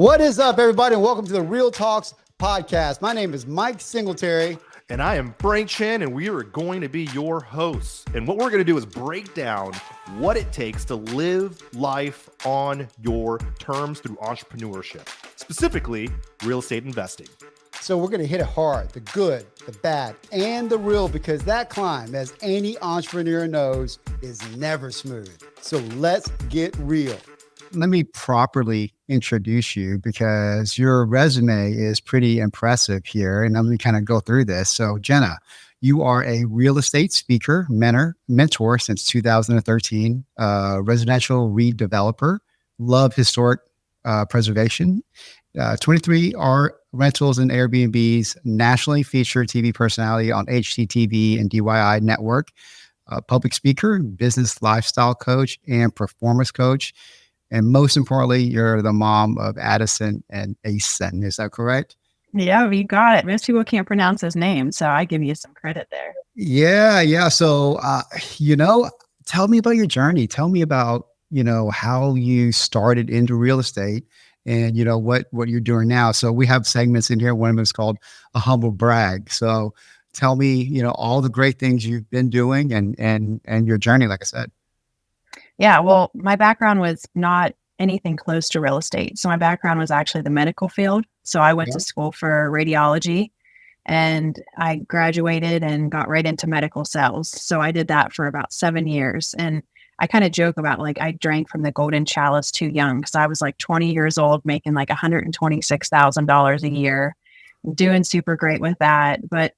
What is up, everybody, and welcome to the Real Talks podcast. My name is Mike Singletary. And I am Frank Chen, and we are going to be your hosts. And what we're going to do is break down what it takes to live life on your terms through entrepreneurship, specifically real estate investing. So we're going to hit it hard, the good, the bad, and the real, because that climb, as any entrepreneur knows, is never smooth. So let's get real. Let me properly introduce you because your resume is pretty impressive here. And let me kind of go through this. So Jenna, you are a real estate speaker, mentor since 2013, residential redeveloper, love historic preservation, 23 art rentals and Airbnbs, nationally featured TV personality on HGTV and DYI network, public speaker, business lifestyle coach, and performance coach. And most importantly, you're the mom of Addison and Asen. Is that correct? Yeah, you got it. Most people can't pronounce his name, so I give you some credit there. Yeah. So, tell me about your journey. Tell me about, how you started into real estate and, what you're doing now. So we have segments in here. One of them is called A Humble Brag. So tell me, all the great things you've been doing and your journey, like I said. Yeah, well, my background was not anything close to real estate. So my background was actually the medical field. So I went to school for radiology and I graduated and got right into medical sales. So I did that for about 7 years. And I kind of joke about I drank from the golden chalice too young because I was 20 years old, making $126,000 a year, doing super great with that. But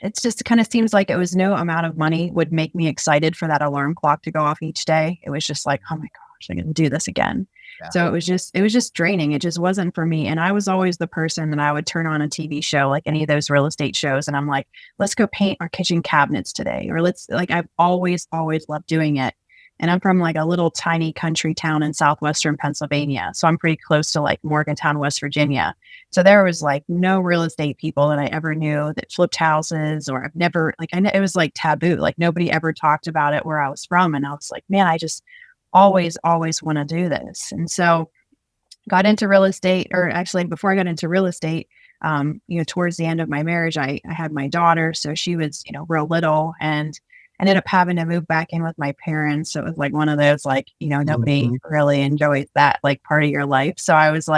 it's just kind of seems like it was no amount of money would make me excited for that alarm clock to go off each day. It was just oh my gosh, I'm going to do this again. Yeah. So it was just draining. It just wasn't for me. And I was always the person that I would turn on a TV show, like any of those real estate shows. And I'm like, let's go paint our kitchen cabinets today. Or I've always loved doing it. And I'm from a little tiny country town in southwestern Pennsylvania. So I'm pretty close to Morgantown, West Virginia. So there was no real estate people that I ever knew that flipped houses, or I've never, I know it was taboo. Nobody ever talked about it where I was from. And I was man, I just always want to do this. And so got into real estate, or actually before I got into real estate, towards the end of my marriage, I had my daughter. So she was, real little, and ended up having to move back in with my parents. So it was one of those, nobody really enjoys that part of your life. So I was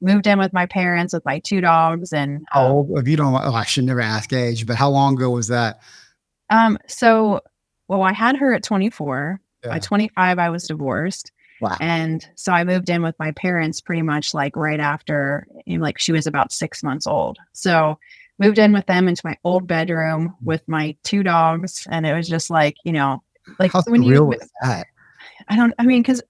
moved in with my parents with my 2 dogs. And if you don't, I should never ask age, but how long ago was that? Well, I had her at 24. Yeah. By 25, I was divorced. Wow. And so I moved in with my parents pretty much right after, she was about 6 months old. So moved in with them into my old bedroom with my 2 dogs. And it was just how surreal was that? Because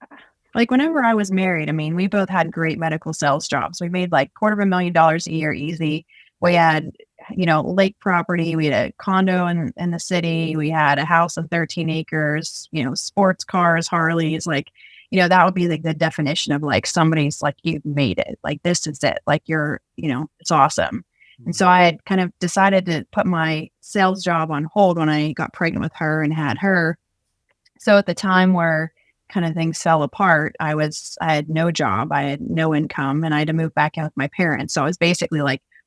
whenever I was married, we both had great medical sales jobs. We made $250,000 a year easy. We had, lake property. We had a condo in the city. We had a house of 13 acres, sports cars, Harleys, that would be the definition of somebody's you've made it. This is it. You're, it's awesome. And so I had kind of decided to put my sales job on hold when I got pregnant with her and had her. So at the time where kind of things fell apart, I had no job, I had no income, and I had to move back in with my parents. So I was basically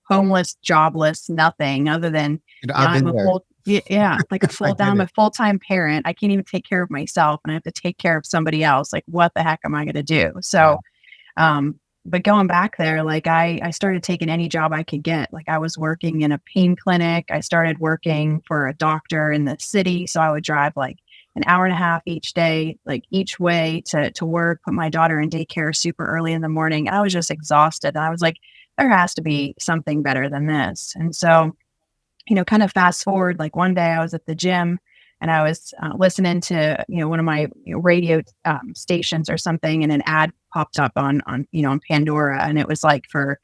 homeless, jobless, nothing other than I'm a full-time parent. I can't even take care of myself, and I have to take care of somebody else. What the heck am I going to do? So, but going back there, I started taking any job I could get. I was working in a pain clinic. I started working for a doctor in the city. So I would drive an hour and a half each day, each way to work, put my daughter in daycare super early in the morning. I was just exhausted. And I was there has to be something better than this. And so, kind of fast forward, one day I was at the gym and I was listening to, one of my radio stations or something, and an ad popped up on Pandora, and it was for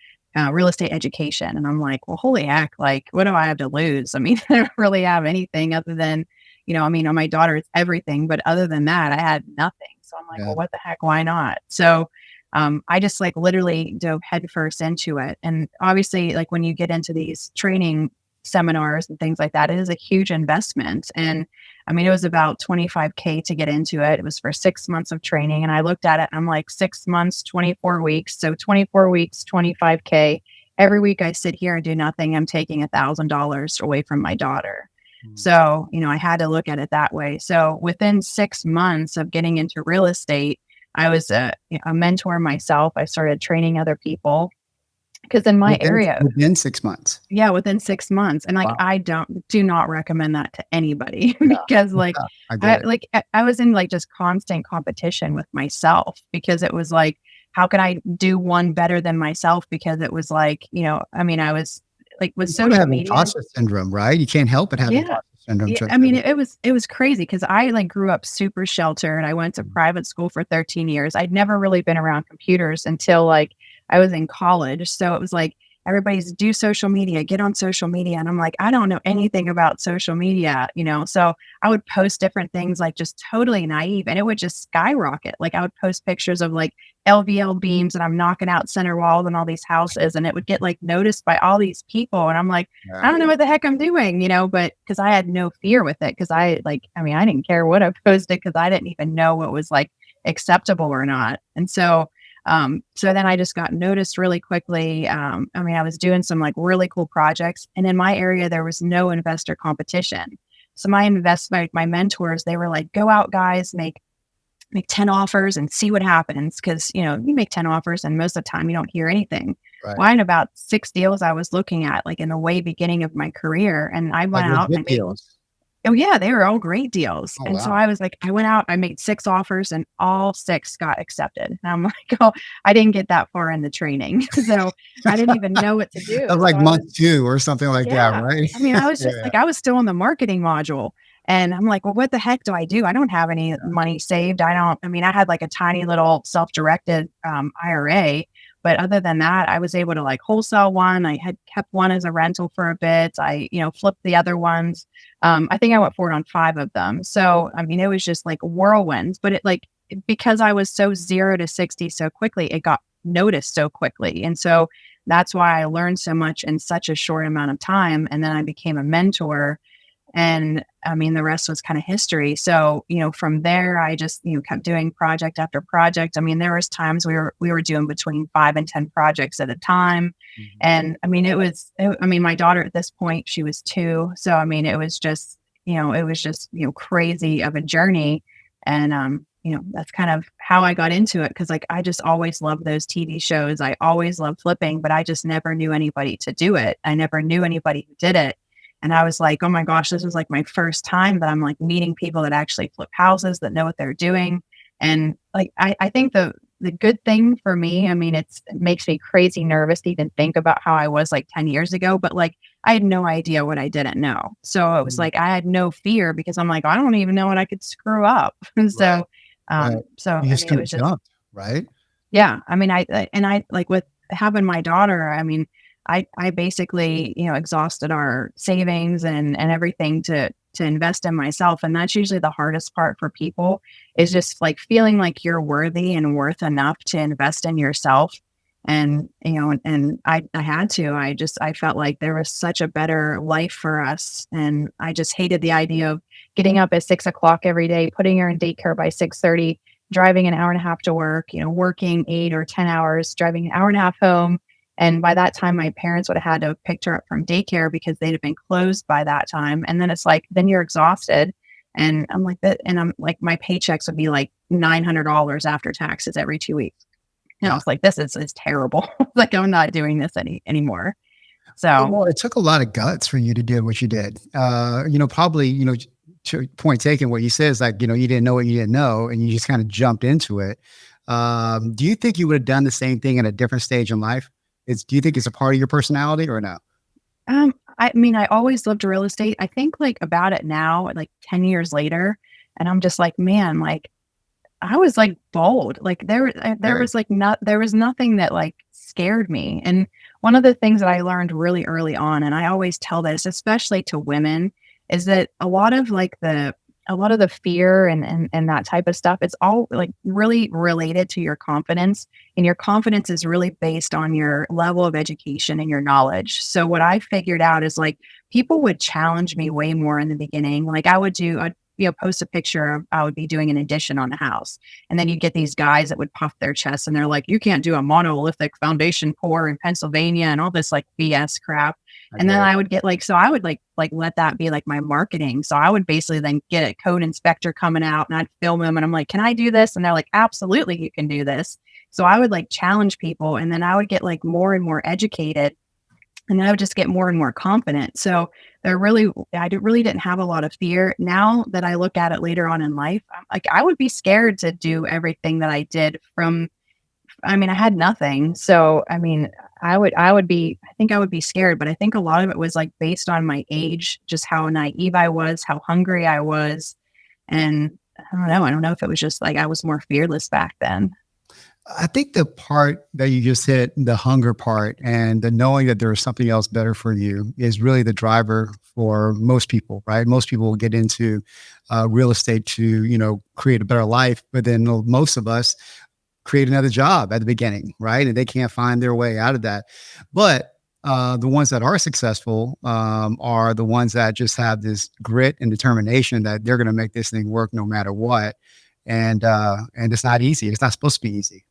real estate education. And I'm well, holy heck, what do I have to lose? I don't really have anything other than, on my daughter, it's everything. But other than that, I had nothing. So I'm well, what the heck, why not? So I just literally dove headfirst into it. And obviously, when you get into these training seminars and things like that. It is a huge investment. And I mean, it was about $25K to get into it. It was for 6 months of training. And I looked at it and I'm like, 6 months, 24 weeks. So 24 weeks, 25K. Every week I sit here and do nothing. I'm taking $1,000 away from my daughter. So, I had to look at it that way. So within 6 months of getting into real estate, I was a mentor myself. I started training other people because in my area, within 6 months. yeah, within 6 months. And like, Wow. I do not recommend that to anybody because like, I get it. I was in like just constant competition with myself because it was like, how can I do one better than myself? Because it was like, I was like with You social have media. imposter syndrome, right? You can't help but have Yeah. imposter syndrome. Yeah, I mean, it was crazy because I like grew up super sheltered. I went to private school for 13 years. I'd never really been around computers until like I was in college. So it was like everybody's do social media, get on social media. And I'm like, I don't know anything about social media, So I would post different things like just totally naive and it would just skyrocket. Like I would post pictures of like LVL beams and I'm knocking out center walls and all these houses and it would get like noticed by all these people. And I'm like, I don't know what the heck I'm doing, but because I had no fear with it. Cause I didn't care what I posted because I didn't even know what was like acceptable or not. And so then I just got noticed really quickly. I was doing some like really cool projects and in my area, there was no investor competition. So my mentors, they were like, go out guys, make 10 offers and see what happens. Cause you make 10 offers and most of the time you don't hear anything. Right. Well, I had about 6 deals I was looking at like in the way beginning of my career. And I went out and I made deals. Oh yeah, they were all great deals. Oh, and so wow. I was like, I went out, I made 6 offers and all 6 got accepted. And I'm like, oh, I didn't get that far in the training. So I didn't even know what to do. That was like So month 2 or something like that, yeah. right? I mean, I was just Yeah. like, I was still in the marketing module. And I'm like, well, what the heck do I do? I don't have any money saved. I had like a tiny little self-directed IRA. But other than that, I was able to like wholesale one. I had kept one as a rental for a bit. I, flipped the other ones. I think I went forward on 5 of them. So, it was just like whirlwinds, but because I was so 0 to 60 so quickly, it got noticed so quickly. And so that's why I learned so much in such a short amount of time. And then I became a mentor. And the rest was kind of history. So, from there, I just, kept doing project after project. There was times we were doing between 5 and 10 projects at a time. And my daughter at this point, she was 2. So, it was just, crazy of a journey. And, that's kind of how I got into it. Cause like, I just always loved those TV shows. I always loved flipping, but I just never knew anybody to do it. I never knew anybody who did it. And I was like, oh my gosh, this was like my first time that I'm like meeting people that actually flip houses that know what they're doing. And like, I think the good thing for me, it makes me crazy nervous to even think about how I was like 10 years ago, but like, I had no idea what I didn't know. So it was like, I had no fear because I'm like, I don't even know what I could screw up. So, Right. so You just it was just, jumped, right? yeah. I like with having my daughter, I basically, exhausted our savings and everything to invest in myself. And that's usually the hardest part for people is just like feeling like you're worthy and worth enough to invest in yourself. And, and I had to, I felt like there was such a better life for us. And I just hated the idea of getting up at 6 o'clock every day, putting her in daycare by 6:30, driving an hour and a half to work, working 8 or 10 hours, driving an hour and a half home. And by that time, my parents would have had to have picked her up from daycare because they'd have been closed by that time. And then it's like, then you're exhausted. And I'm like that. And I'm like, my paychecks would be like $900 after taxes every 2 weeks. And I was like, this is terrible. Like, I'm not doing this anymore. So, Well, it took a lot of guts for you to do what you did. Probably, to point taken, what you said is like, you didn't know what you didn't know and you just kind of jumped into it. Do you think you would have done the same thing at a different stage in life? Do you think it's a part of your personality or no? I always loved real estate. I think like about it now, like 10 years later, and I'm just like, man, like I was like bold. Like there was nothing that like scared me. And one of the things that I learned really early on, and I always tell this, especially to women, is that a lot of a lot of the fear and that type of stuff, it's all like really related to your confidence. And your confidence is really based on your level of education and your knowledge. So what I figured out is like people would challenge me way more in the beginning. Like I'd post a picture of I would be doing an addition on a house. And then you get these guys that would puff their chests and they're like, you can't do a monolithic foundation pour in Pennsylvania and all this like BS crap. And then I would get like, so I would like let that be like my marketing. So I would basically then get a code inspector coming out and I'd film them and I'm like, can I do this? And they're like, absolutely, you can do this. So I would like challenge people and then I would get like more and more educated and then I would just get more and more confident. So really didn't have a lot of fear. Now that I look at it later on in life, I'm like, I would be scared to do everything that I did I had nothing. So, I think I would be scared, but I think a lot of it was like based on my age, just how naive I was, how hungry I was. And I don't know. I don't know if it was just like I was more fearless back then. I think the part that you just hit, the hunger part and the knowing that there is something else better for you is really the driver for most people, right? Most people will get into real estate to, create a better life. But then most of us create another job at the beginning, right? And they can't find their way out of that. But the ones that are successful are the ones that just have this grit and determination that they're going to make this thing work no matter what. And it's not easy. It's not supposed to be easy.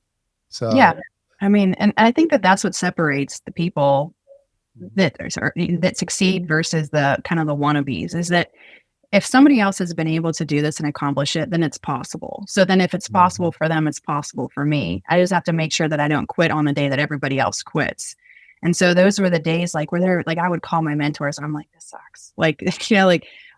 So Yeah. And I think that that's what separates the people that succeed versus the kind of the wannabes is that if somebody else has been able to do this and accomplish it, then it's possible. So then if it's possible for them, it's possible for me. I just have to make sure that I don't quit on the day that everybody else quits. And so those were the days like where they're like, I would call my mentors. And I'm like, this sucks. Like,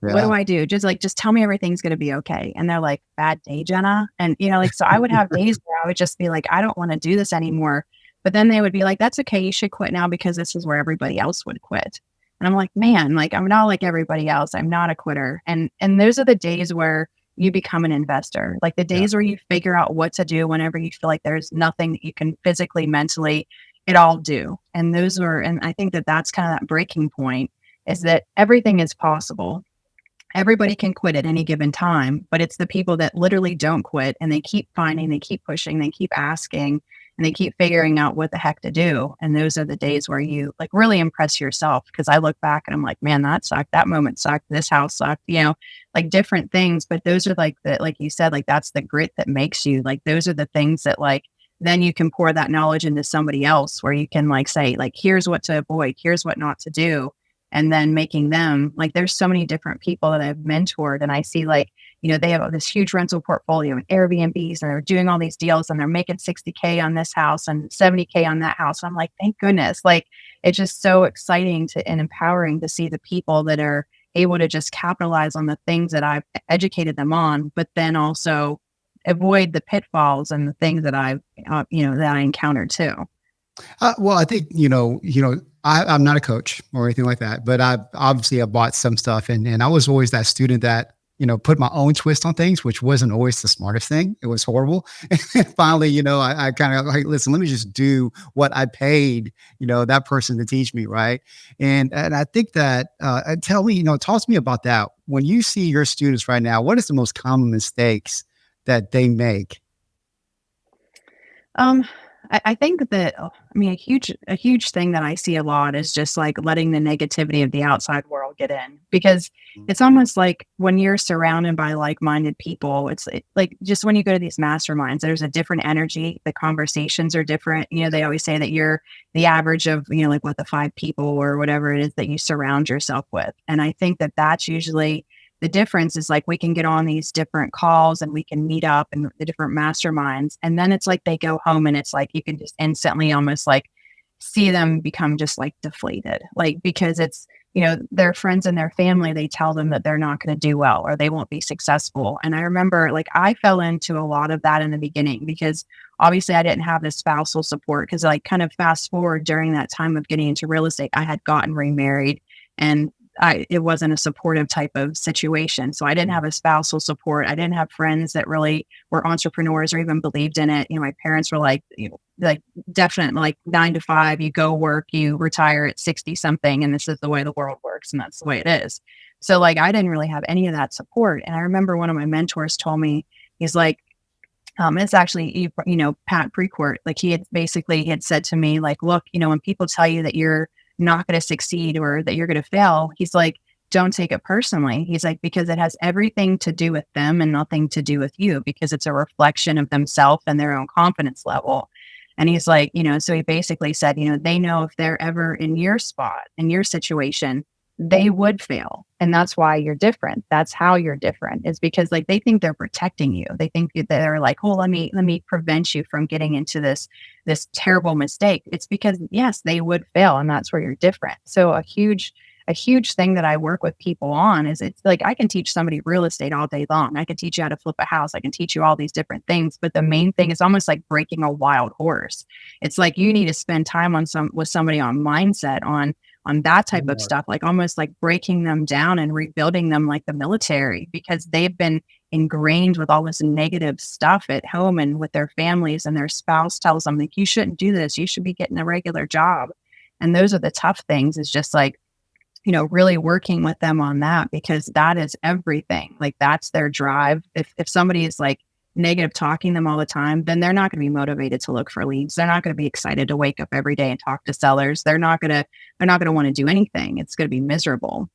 what do I do? Just tell me everything's going to be okay. And they're like, bad day, Jenna. And, so I would have days where I would just be like, I don't want to do this anymore. But then they would be like, that's okay. You should quit now because this is where everybody else would quit. And I'm like, man, like, I'm not like everybody else. I'm not a quitter. And those are the days where you become an investor, like the days where you figure out what to do whenever you feel like there's nothing that you can physically, mentally, it all do. And I think that that's kind of that breaking point is that everything is possible. Everybody can quit at any given time, but it's the people that literally don't quit and they keep finding, they keep pushing, they keep asking, and they keep figuring out what the heck to do. And those are the days where you like really impress yourself. Cause I look back and I'm like, man, that sucked. That moment sucked. This house sucked, like different things. But those are like like you said, like that's the grit that makes you like, those are the things that like, then you can pour that knowledge into somebody else where you can like say, like, here's what to avoid, here's what not to do. And then making them like, there's so many different people that I've mentored and I see like, they have this huge rental portfolio and Airbnbs and they're doing all these deals and they're making 60K on this house and 70K on that house. And I'm like, thank goodness. Like, it's just so exciting and empowering to see the people that are able to just capitalize on the things that I've educated them on, but then also avoid the pitfalls and the things that I've, that I encountered too. Well, I think, I'm not a coach or anything like that, but I've bought some stuff and I was always that student that, put my own twist on things, which wasn't always the smartest thing. It was horrible. And finally, I kind of like, listen, let me just do what I paid, that person to teach me. Right. And I think that, talk to me about that. When you see your students right now, what is the most common mistakes that they make? I think that, a huge thing that I see a lot is just like letting the negativity of the outside world get in, because it's almost like when you're surrounded by like-minded people, like just when you go to these masterminds, there's a different energy. The conversations are different. They always say that you're the average of, like what the 5 people or whatever it is that you surround yourself with. And I think that that's usually the difference is like we can get on these different calls and we can meet up in the different masterminds. And then it's like they go home and it's like you can just instantly almost like see them become just like deflated. Like because it's, their friends and their family, they tell them that they're not going to do well or they won't be successful. And I remember like I fell into a lot of that in the beginning because obviously I didn't have the spousal support because like kind of fast forward during that time of getting into real estate, I had gotten remarried and it wasn't a supportive type of situation. So I didn't have a spousal support. I didn't have friends that really were entrepreneurs or even believed in it. My parents were like, like definite, like 9 to 5, you go work, you retire at 60 something. And this is the way the world works. And that's the way it is. So like, I didn't really have any of that support. And I remember one of my mentors told me, he's like, it's actually, Pat Precourt, like he had said to me, like, look, when people tell you that you're not going to succeed or that you're going to fail, he's like, don't take it personally. He's like, because it has everything to do with them and nothing to do with you, because it's a reflection of themselves and their own confidence level. And he's like, so he basically said, they know if they're ever in your spot, in your situation, they would fail. And that's why you're different. That's how you're different, is because like they think they're protecting you. They think they're like, oh, let me prevent you from getting into this terrible mistake. It's because yes, they would fail, and that's where you're different. So a huge thing that I work with people on is, it's like, I can teach somebody real estate all day long. I can teach you how to flip a house. I can teach you all these different things. But the main thing is almost like breaking a wild horse. It's like you need to spend time with somebody on mindset, on that type of stuff, like almost like breaking them down and rebuilding them like the military, because they've been ingrained with all this negative stuff at home and with their families, and their spouse tells them like, you shouldn't do this. You should be getting a regular job. And those are the tough things, is just like, really working with them on that, because that is everything. Like that's their drive. If somebody is like negative talking them all the time, then they're not going to be motivated to look for leads. They're not going to be excited to wake up every day and talk to sellers. They're not going to want to do anything. It's going to be miserable.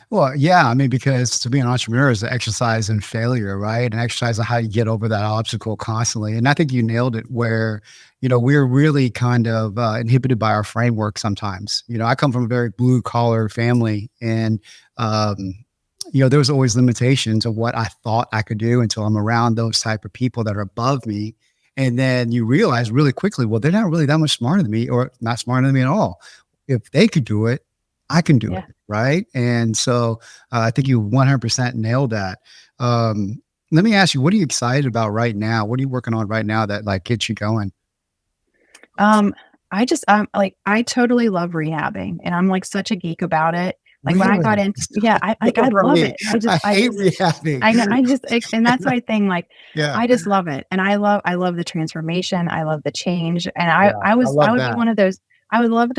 Well, yeah, I mean, because to be an entrepreneur is an exercise in failure, right? An exercise on how you get over that obstacle constantly. And I think you nailed it, where, we're really kind of inhibited by our framework sometimes. I come from a very blue collar family, and, there was always limitations of what I thought I could do until I'm around those type of people that are above me. And then you realize really quickly, well, they're not really that much smarter than me, or not smarter than me at all. If they could do it, I can do it. Right. And so I think you 100% nailed that. Let me ask you, what are you excited about right now? What are you working on right now that like gets you going? I totally love rehabbing, and I'm like such a geek about it. Like when I got into, I love it. I hate rehabbing. I know. And that's my thing. Like, I just love it. And I love the transformation. I love the change. And I would be one of those, I would love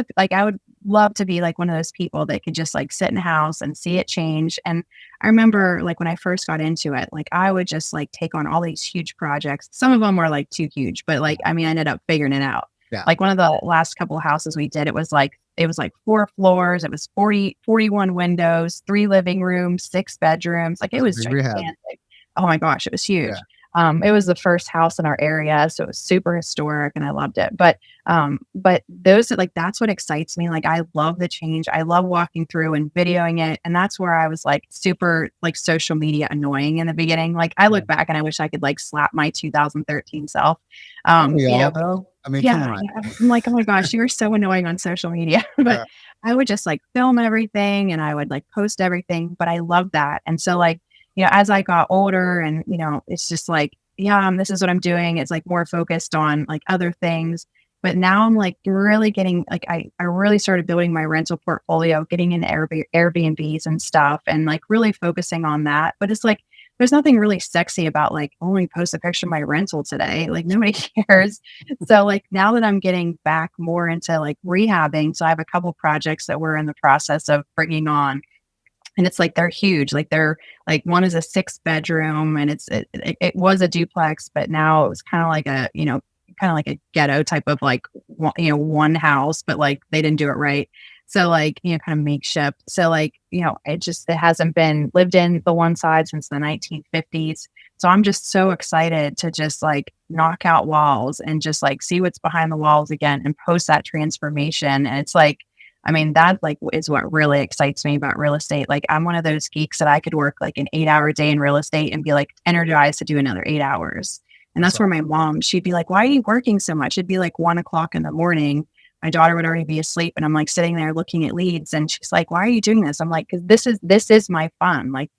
to be like one of those people that could just like sit in a house and see it change. And I remember like when I first got into it, like I would just like take on all these huge projects. Some of them were like too huge, but like, I ended up figuring it out. Yeah. Like one of the last couple of houses we did, it was like 4 floors. It was 41 windows, 3 living rooms, 6 bedrooms. Like it was gigantic. Oh my gosh, it was huge. Yeah. It was the first house in our area, so it was super historic, and I loved it. But those, like, that's what excites me. Like, I love the change. I love walking through and videoing it, and that's where I was like super like social media annoying in the beginning. Like, I look back and I wish I could like slap my 2013 self. Though. I mean, come on. I'm like, oh my gosh, you were so annoying on social media. But I would just like film everything, and I would like post everything. But I love that, and so like, as I got older, and, it's just like, this is what I'm doing. It's like more focused on like other things. But now I'm like really getting, like, I really started building my rental portfolio, getting into Airbnbs and stuff, and like really focusing on that. But it's like, there's nothing really sexy about like, only post a picture of my rental today. Like nobody cares. So like now that I'm getting back more into like rehabbing, so I have a couple projects that we're in the process of bringing on. And it's like, they're huge. Like they're like, one is a 6-bedroom, and it was a duplex, but now it was kind of like a ghetto type of like, one house, but like they didn't do it right. So like, kind of makeshift. So like, it hasn't been lived in, the one side, since the 1950s. So I'm just so excited to just like knock out walls and just like see what's behind the walls again and post that transformation. And it's like, that like is what really excites me about real estate. Like I'm one of those geeks that I could work like an 8-hour day in real estate and be like energized to do another 8 hours. And that's where my mom, she'd be like, why are you working so much? It'd be like 1:00 in the morning. My daughter would already be asleep, and I'm like sitting there looking at leads, and she's like, why are you doing this? I'm like, because this is my fun. Like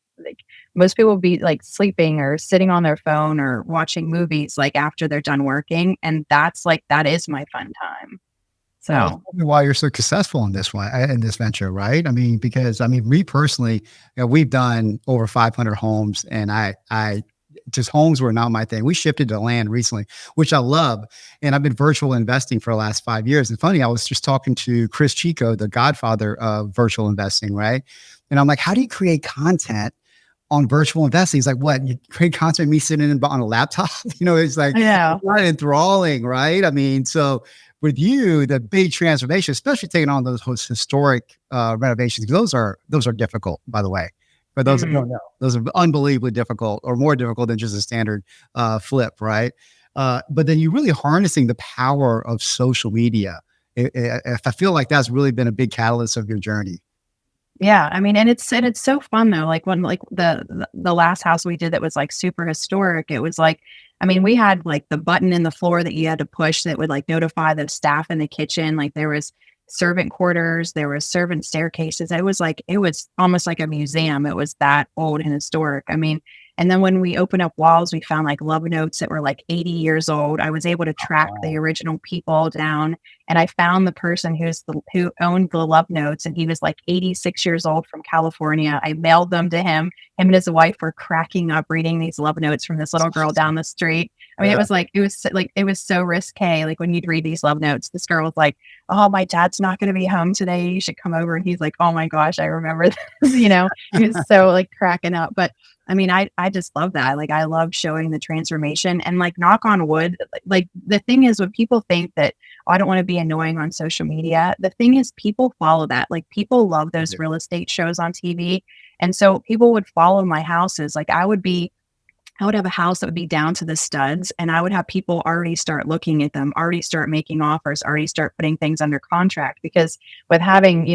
most people will be like sleeping or sitting on their phone or watching movies like after they're done working. And that is my fun time. Well, that's So probably why you're so successful in this one, in this venture, right? I mean, because I mean, me personally, we've done over 500 homes, and I just homes were not my thing. We shifted to land recently, which I love, and I've been virtual investing for the last 5 years. And funny, I was just talking to Chris Chico, the godfather of virtual investing, right? And I'm like, how do you create content on virtual investing? He's like, what? You create content, me sitting on a laptop? It's like, I know. it's not enthralling, right? I mean, so with you, the big transformation, especially taking on those historic renovations, those are difficult, by the way. For those that Mhm. don't know, those are unbelievably difficult, or more difficult than just a standard flip, right? But then you're really harnessing the power of social media. I feel like that's really been a big catalyst of your journey. Yeah, I mean, and it's so fun though. Like when like the last house we did that was like super historic. It was like, I mean, we had like the button in the floor that you had to push that would like notify the staff in the kitchen. Like there was servant quarters, there was servant staircases. It was almost like a museum. It was that old and historic. I mean, and then when we opened up walls, we found like love notes that were like 80 years old. I was able to track the Wow. original people down, and I found the person who owned the love notes, and he was like 86 years old from California. I mailed them to him. Him and his wife were cracking up reading these love notes from this little girl down the street. I mean, Yeah. it was so risque. Like when you'd read these love notes, this girl was like, "Oh, my dad's not going to be home today. You should come over." And he's like, "Oh my gosh, I remember this." He was so like cracking up. But I mean, I just love that. Like I love showing the transformation, and like knock on wood. Like the thing is, when people think that, "Oh, I don't want to be annoying on social media," the thing is, people follow that. Like people love those real estate shows on TV, and so people would follow my houses. Like I would have a house that would be down to the studs, and I would have people already start looking at them, already start making offers, already start putting things under contract. Because with having,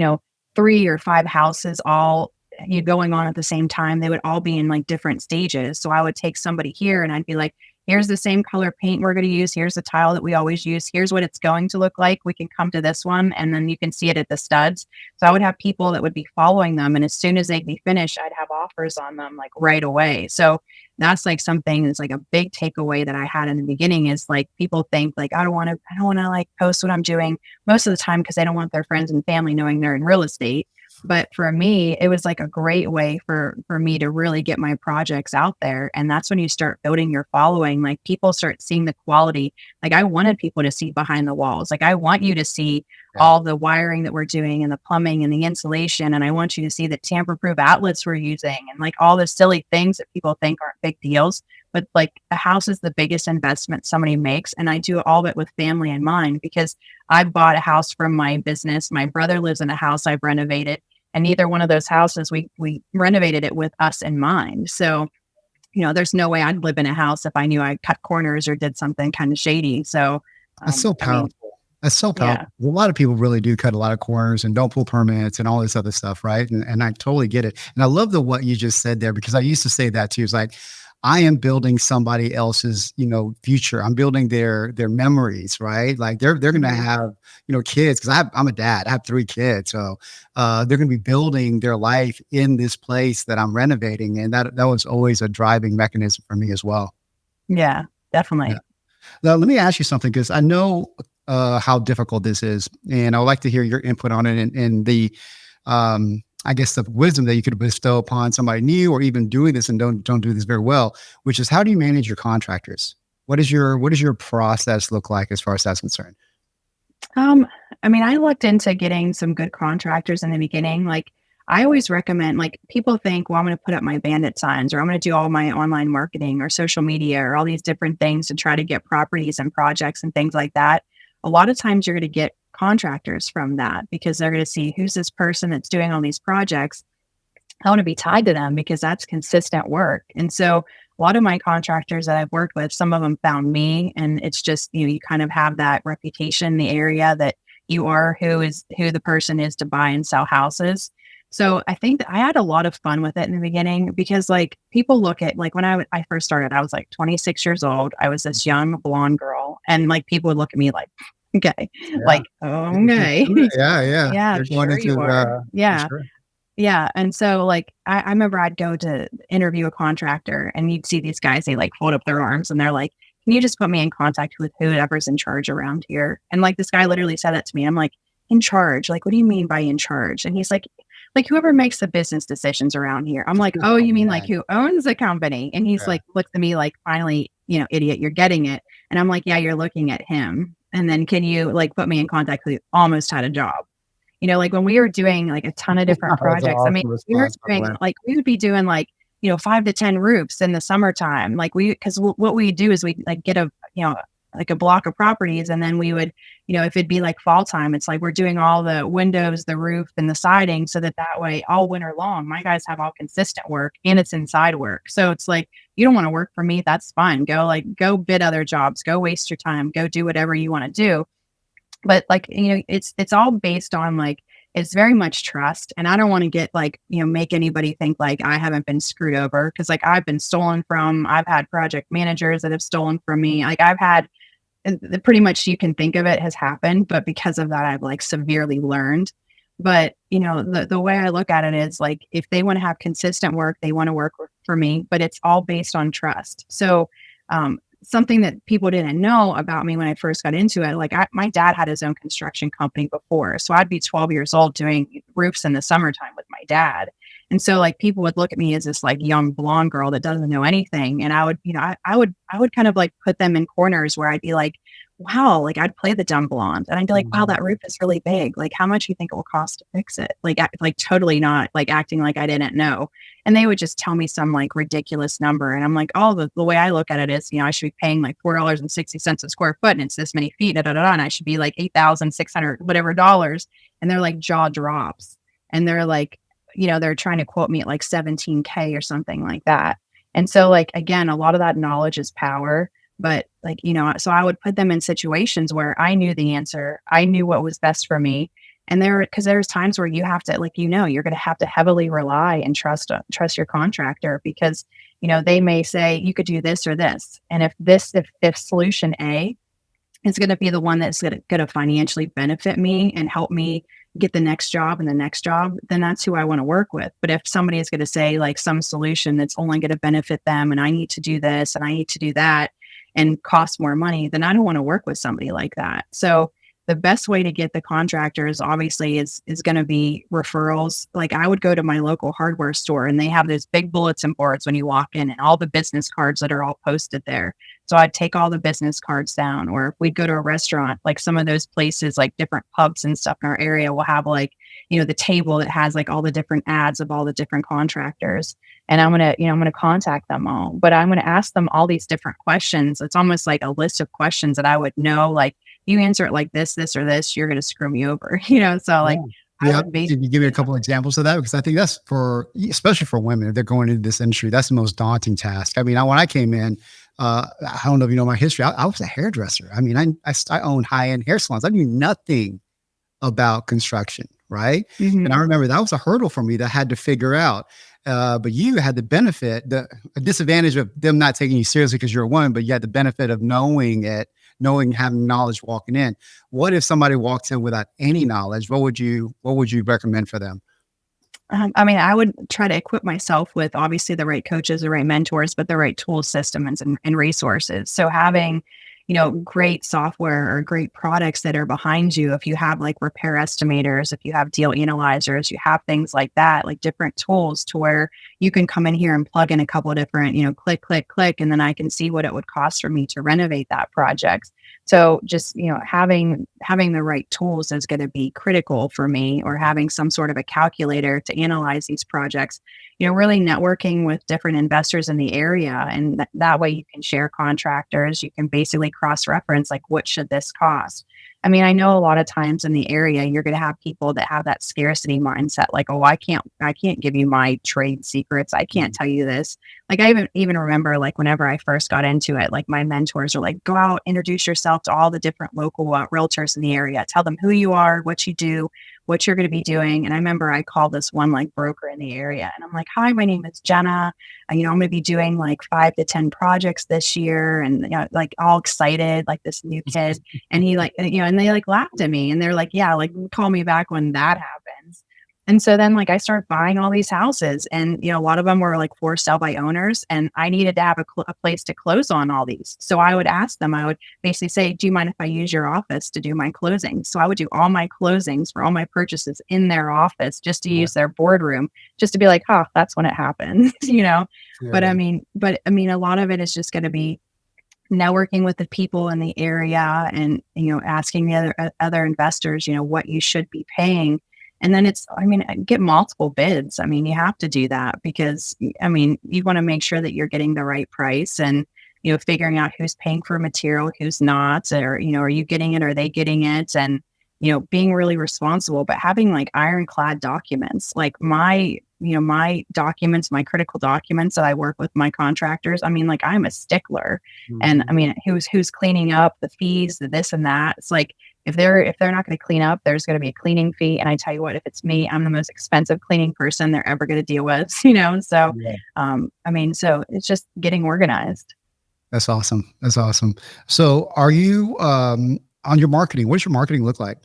3 or 5 houses all you going on at the same time, they would all be in like different stages. So I would take somebody here and I'd be like, here's the same color paint we're going to use. Here's the tile that we always use. Here's what it's going to look like. We can come to this one and then you can see it at the studs. So I would have people that would be following them. And as soon as they'd be finished, I'd have offers on them like right away. So that's like something that's like a big takeaway that I had in the beginning is like people think like, I don't want to like post what I'm doing most of the time because they don't want their friends and family knowing they're in real estate. But for me, it was like a great way for me to really get my projects out there. And that's when you start building your following. Like people start seeing the quality. Like I wanted people to see behind the walls. Like I want you to see Yeah. all the wiring that we're doing and the plumbing and the insulation. And I want you to see the tamper-proof outlets we're using and like all the silly things that people think aren't big deals. But like a house is the biggest investment somebody makes. And I do all of it with family in mind because I bought a house from my business. My brother lives in a house I've renovated. And neither one of those houses, we renovated it with us in mind. So, there's no way I'd live in a house if I knew I cut corners or did something kind of shady. So, That's so I mean, powerful. That's so yeah. powerful. A lot of people really do cut a lot of corners and don't pull permits and all this other stuff, right? And I totally get it. And I love what you just said there because I used to say that too. It's like I am building somebody else's, future. I'm building their memories, right? Like they're gonna Mhm. have, kids because I'm a dad. I have 3 kids, so they're gonna be building their life in this place that I'm renovating, and that was always a driving mechanism for me as well. Yeah, Yeah. definitely. Now, let me ask you something because I know how difficult this is, and I would like to hear your input on it and the, I guess, the wisdom that you could bestow upon somebody new or even doing this and don't do this very well. Which is, how do you manage your contractors? What does your process look like as far as that's concerned? Um, I mean, I looked into getting some good contractors in the beginning. Like, I always recommend, like, people think, well, I'm going to put up my bandit signs or I'm going to do all my online marketing or social media or all these different things to try to get properties and projects and things like that. A lot of times you're going to get contractors from that because they're going to see who's this person that's doing all these projects. I want to be tied to them because that's consistent work. And so a lot of my contractors that I've worked with, some of them found me, and it's just, you kind of have that reputation in the area that you are who the person is to buy and sell houses. So I think that I had a lot of fun with it in the beginning because like people look at like when I first started, I was like 26 years old. I was this young blonde girl and like people would look at me like, okay, Yeah. like, okay. Yeah, yeah. Yeah, You're going sure into you are. for Yeah. sure. Yeah, and so, like, I remember I'd go to interview a contractor, and you'd see these guys, they, like, hold up their arms, and they're like, can you just put me in contact with whoever's in charge around here? And like this guy literally said that to me. I'm like, in charge? Like, what do you mean by in charge? And he's like whoever makes the business decisions around here. I'm like, oh, you mean like who owns the company? And he's like, looks at me like, finally, idiot, you're getting it. And I'm like, yeah, you're looking at him. And then can you like put me in contact with who almost had a job? Like when we were doing like a ton of different projects, I mean, we would be doing like, 5 to 10 roofs in the summertime. Like because what we do is we like get like a block of properties. And then we would, if it'd be like fall time, it's like we're doing all the windows, the roof and the siding so that way all winter long, my guys have all consistent work and it's inside work. So it's like, you don't want to work for me. That's fine. Go bid other jobs, go waste your time, go do whatever you want to do. But like, it's all based on like, it's very much trust. And I don't want to get like, make anybody think like I haven't been screwed over. Cause like I've been stolen from, I've had project managers that have stolen from me. Like I've had pretty much you can think of it has happened, but because of that, I've like severely learned. But, the way I look at it is like, if they want to have consistent work, they want to work for me, but it's all based on trust. So, something that people didn't know about me when I first got into it, like my dad had his own construction company before. So I'd be 12 years old doing roofs in the summertime with my dad. And so like people would look at me as this like young blonde girl that doesn't know anything. And I would, I would kind of like put them in corners where I'd be like, wow, like I'd play the dumb blonde and I'd be like, wow, that roof is really big. Like how much do you think it will cost to fix it? Like totally not like acting like I didn't know. And they would just tell me some like ridiculous number. And I'm like, oh, the way I look at it is, I should be paying like $4.60 a square foot and it's this many feet, and I should be like 8,600 whatever dollars. And they're like jaw drops. And they're like, they're trying to quote me at like 17K or something like that. And so like, again, a lot of that knowledge is power. But like, so I would put them in situations where I knew the answer. I knew what was best for me. And there's times where you have to, like, you're going to have to heavily rely and trust your contractor because, they may say you could do this or this. And if solution A is going to be the one that's going to financially benefit me and help me get the next job and the next job, then that's who I want to work with. But if somebody is going to say like some solution that's only going to benefit them and I need to do this and I need to do that and cost more money, then I don't want to work with somebody like that. So the best way to get the contractors obviously is going to be referrals. Like I would go to my local hardware store and they have those big bulletin boards when you walk in and all the business cards that are all posted there. So I'd take all the business cards down, or if we'd go to a restaurant, like some of those places, like different pubs and stuff in our area will have like, the table that has like all the different ads of all the different contractors. And I'm going to contact them all, but I'm going to ask them all these different questions. It's almost like a list of questions that I would know, like, you answer it like this, or this, you're going to screw me over, So like, yeah. Can you give me a couple examples of that? Because I think that's especially for women, if they're going into this industry, that's the most daunting task. I mean, when I came in, I don't know if you know my history. I was a hairdresser. I mean, I owned high-end hair salons. I knew nothing about construction, right? Mm-hmm. And I remember that was a hurdle for me that I had to figure out. But you had the benefit, a disadvantage of them not taking you seriously because you're a woman, but you had the benefit of having knowledge walking in. What if somebody walks in without any knowledge? What would you recommend for them? I mean, I would try to equip myself with obviously the right coaches, the right mentors, but the right tool systems and resources. So having, great software or great products that are behind you. If you have like repair estimators, if you have deal analyzers, you have things like that, like different tools to where you can come in here and plug in a couple of different, click, click, click, and then I can see what it would cost for me to renovate that project. So just, having the right tools is going to be critical for me, or having some sort of a calculator to analyze these projects, really networking with different investors in the area. And that way you can share contractors. You can basically cross-reference, like, what should this cost? I mean, I know a lot of times in the area, you're going to have people that have that scarcity mindset, like, oh, I can't give you my trade secrets. I can't tell you this. Like, I even remember, like, whenever I first got into it, like, my mentors are like, go out, introduce yourself to all the different local realtors in the area, tell them who you are, what you do, what you're going to be doing. And I remember I called this one like broker in the area and I'm like, hi, my name is Jenna. I'm going to be doing like 5 to 10 projects this year. And, like all excited, like this new kid. And he like, and they like laughed at me and they're like, yeah, like call me back when that happens. And so then like I started buying all these houses, and a lot of them were like for sale by owners, and I needed to have a place to close on all these. So I would ask them, I would basically say, do you mind if I use your office to do my closings? So I would do all my closings for all my purchases in their office, just to use their boardroom, just to be like, oh, that's when it happens, But Yeah. a lot of it is just going to be networking with the people in the area, and asking the other investors what you should be paying. And then get multiple bids. You have to do that because you want to make sure that you're getting the right price, and figuring out who's paying for material, who's not, or are you getting it, are they getting it? And being really responsible, but having like ironclad documents, like my documents, my critical documents that I work with my contractors. I'm a stickler. And who's cleaning up, the fees, the this and that. It's like, if they're not going to clean up, there's going to be a cleaning fee. And I tell you what, if it's me, I'm the most expensive cleaning person they're ever going to deal with, So, so it's just getting organized. That's awesome. That's awesome. So are you, on your marketing, what does your marketing look like?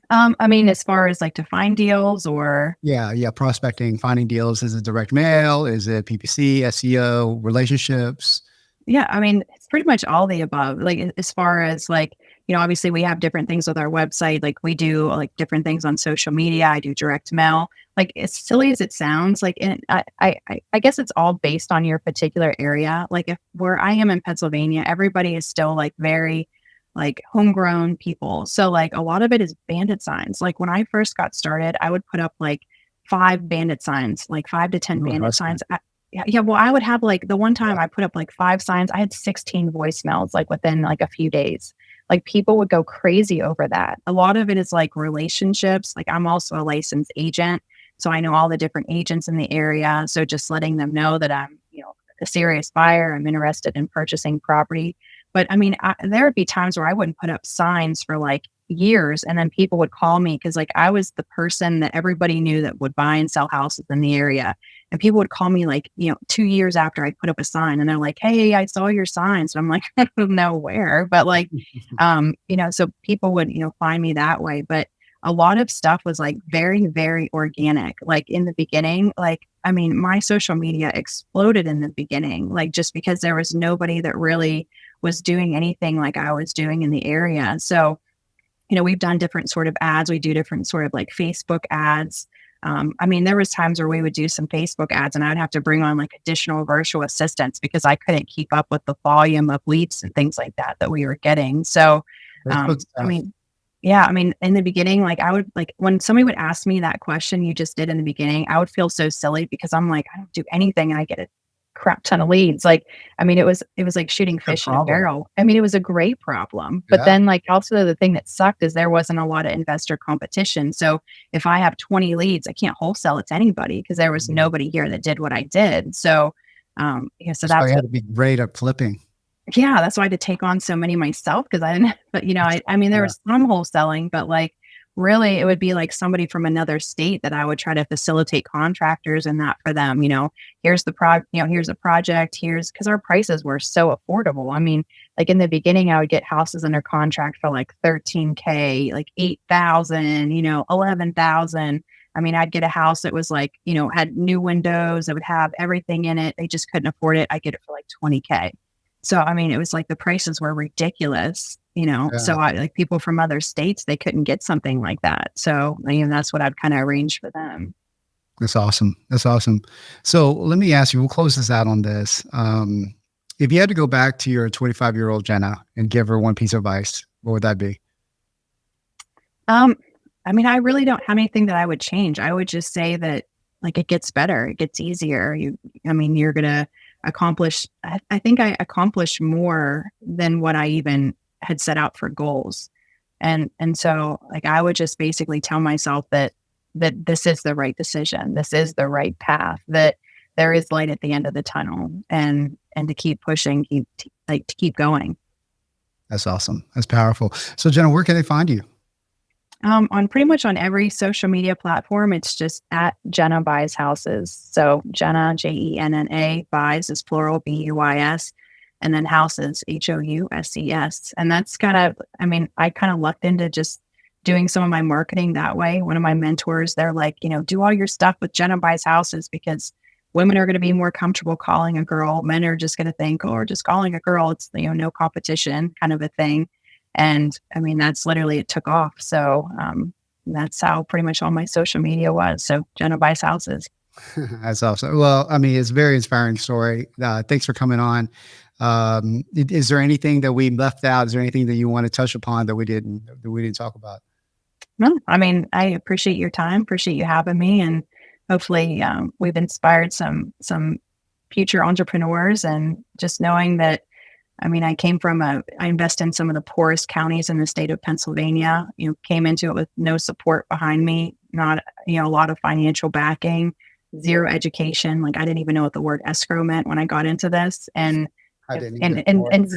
As far as like to find deals or Yeah. Prospecting, finding deals. Is it direct mail? Is it PPC, SEO, relationships? Yeah, it's pretty much all the above. Like as far as like, obviously we have different things with our website. Like we do like different things on social media. I do direct mail. Like as silly as it sounds, like I guess it's all based on your particular area. Like if where I am in Pennsylvania, everybody is still like very like homegrown people. So like a lot of it is bandit signs. Like when I first got started, I would put up like 5 bandit signs, like 5 to 10 bandit signs. Yeah. Well, I would have like the one time I put up like 5 signs, I had 16 voicemails like within like a few days. Like people would go crazy over that. A lot of it is like relationships. Like I'm also a licensed agent, so I know all the different agents in the area. So just letting them know that I'm, a serious buyer, I'm interested in purchasing property. But there would be times where I wouldn't put up signs for like years, and then people would call me because like I was the person that everybody knew that would buy and sell houses in the area. And people would call me like, 2 years after I put up a sign, and they're like, hey, I saw your sign. So I'm like, I don't know where, but like, so people would, find me that way. But a lot of stuff was like very, very organic. Like in the beginning, like, my social media exploded in the beginning, like just because there was nobody that really was doing anything like I was doing in the area. So, we've done different sort of ads. We do different sort of like Facebook ads. There was times where we would do some Facebook ads and I'd have to bring on like additional virtual assistants because I couldn't keep up with the volume of leads and things like that we were getting. So, in the beginning, like I would like when somebody would ask me that question you just did in the beginning, I would feel so silly because I'm like, I don't do anything and I get a crap ton of leads. Like, it was like shooting fish in a barrel. It was a great problem. But then like also the thing that sucked is there wasn't a lot of investor competition. So if I have 20 leads, I can't wholesale it to anybody because there was nobody here that did what I did. So, so that's why you had to be great at flipping. Yeah, that's why I had to take on so many myself because I didn't, but there was some wholesaling, but like really it would be like somebody from another state that I would try to facilitate contractors and that for them, here's the here's a project, because our prices were so affordable. Like in the beginning, I would get houses under contract for like $13K, like $8,000, $11,000. I'd get a house that was like, had new windows, that would have everything in it. They just couldn't afford it. I get it for like $20K. So, it was like the prices were ridiculous, so like people from other states, they couldn't get something like that. So, that's what I'd kind of arrange for them. That's awesome. That's awesome. So let me ask you, we'll close this out on this. If you had to go back to your 25-year-old Jenna and give her one piece of advice, what would that be? I really don't have anything that I would change. I would just say that like it gets better, it gets easier. You're going to accomplish, I think I accomplished more than what I even had set out for goals. And so like, I would just basically tell myself that this is the right decision. This is the right path, that there is light at the end of the tunnel, and to keep pushing, to keep going. That's awesome. That's powerful. So Jenna, where can they find you? On pretty much on every social media platform, it's just at Jenna Buys Houses. So Jenna, Jenna, buys is plural, BUYS, and then houses, HOUSES. And that's kind of, I kind of lucked into just doing some of my marketing that way. One of my mentors, they're like, do all your stuff with Jenna Buys Houses because women are going to be more comfortable calling a girl. Men are just going to think, oh, we're just calling a girl. It's, no competition kind of a thing. And I mean, that's literally, it took off. So that's how pretty much all my social media was. So Jenna Buys Houses. That's awesome. Well, I mean, it's a very inspiring story. Thanks for coming on. Is there anything that we left out? Is there anything that you want to touch upon that we didn't talk about? No, I mean, I appreciate your time. Appreciate you having me. And hopefully we've inspired some future entrepreneurs, and just knowing that, I mean, I invest in some of the poorest counties in the state of Pennsylvania, came into it with no support behind me, not, a lot of financial backing, zero education. Like I didn't even know what the word escrow meant when I got into this. And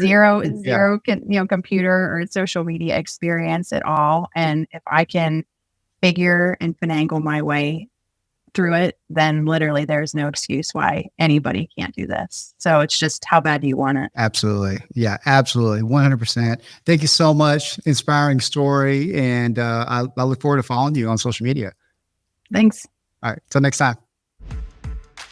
zero computer or social media experience at all. And if I can figure and finagle my way through it, then literally there's no excuse why anybody can't do this. So it's just, how bad do you want it? Absolutely. Yeah, absolutely. 100%. Thank you so much. Inspiring story. And I look forward to following you on social media. Thanks. All right. Till next time.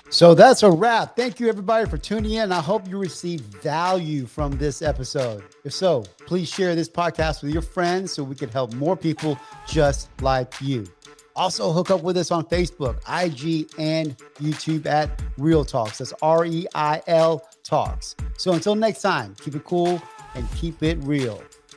So that's a wrap. Thank you, everybody, for tuning in. I hope you received value from this episode. If so, please share this podcast with your friends so we can help more people just like you. Also, hook up with us on Facebook, IG, and YouTube at Real Talks. That's REIL Talks. So until next time, keep it cool and keep it real.